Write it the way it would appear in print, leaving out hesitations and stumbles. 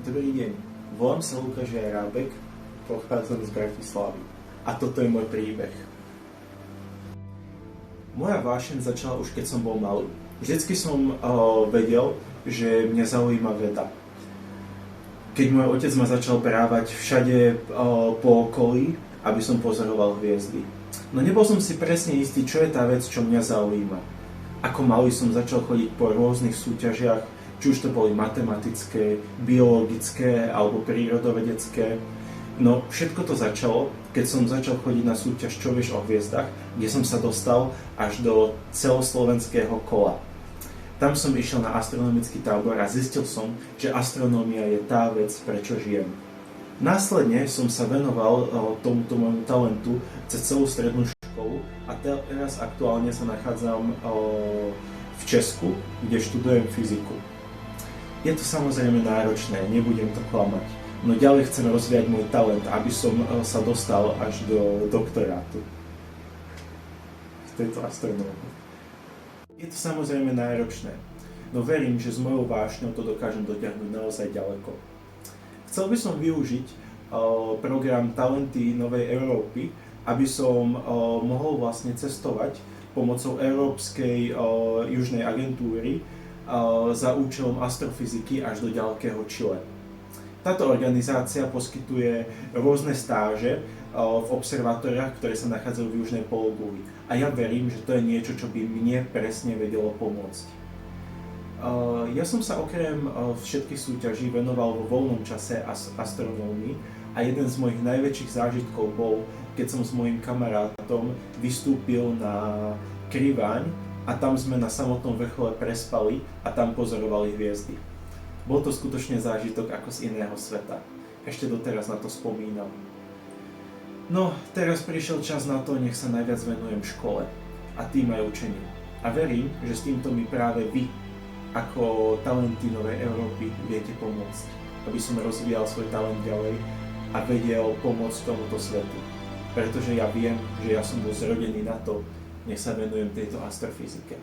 Dobrý deň, volám sa Lukáš Jarábek, pochádzam z Bratislavy a toto je môj príbeh. Moja vášeň začala už keď som bol malý. Vždycky som vedel, že mňa zaujíma veda. Keď môj otec ma začal brávať všade po okolí, aby som pozoroval hviezdy. No nebol som si presne istý, čo je tá vec, čo mňa zaujíma. Ako malý som začal chodiť po rôznych súťažiach, či už to boli matematické, biologické alebo prírodovedecké. No všetko to začalo, keď som začal chodiť na súťaž Čo vieš o hviezdach, kde som sa dostal až do celoslovenského kola. Tam som išiel na astronomický tábor a zistil som, že astronómia je tá vec, prečo žijem. Následne som sa venoval tomuto môjmu talentu cez celú strednú školu a teraz aktuálne sa nachádzam v Česku, kde študujem fyziku. Je to samozrejme náročné, nebudem to klamať, no ďalej chcem rozvíjať môj talent, aby som sa dostal až do doktorátu v tejto astronómii. Je to samozrejme náročné, no verím, že s mojou vášňou to dokážem dotiahnuť naozaj ďaleko. Chcel by som využiť program Talenty Novej Európy, aby som mohol vlastne cestovať pomocou Európskej južnej agentúry za účelom astrofyziky až do ďalekého Chile. Táto organizácia poskytuje rôzne stáže v observatóriách, ktoré sa nachádzajú v južnej pologuli. A ja verím, že to je niečo, čo by mne presne vedelo pomôcť. Ja som sa okrem všetkých súťaží venoval vo voľnom čase astronómii a jeden z mojich najväčších zážitkov bol, keď som s mojím kamarátom vystúpil na Kriváň a tam sme na samotnom vrchole prespali a tam pozorovali hviezdy. Bol to skutočne zážitok ako z iného sveta. Ešte doteraz na to spomínam. No, teraz prišiel čas na to, nech sa najviac venujem škole a tým aj učeniu. A verím, že s týmto mi práve vy, ako talenty Novej Európy, viete pomôcť, aby som rozvíjal svoj talent ďalej a vedel pomôcť tomuto svetu. Pretože ja viem, že ja som bol zrodený na to, nech sa venujem tejto astrofyzike.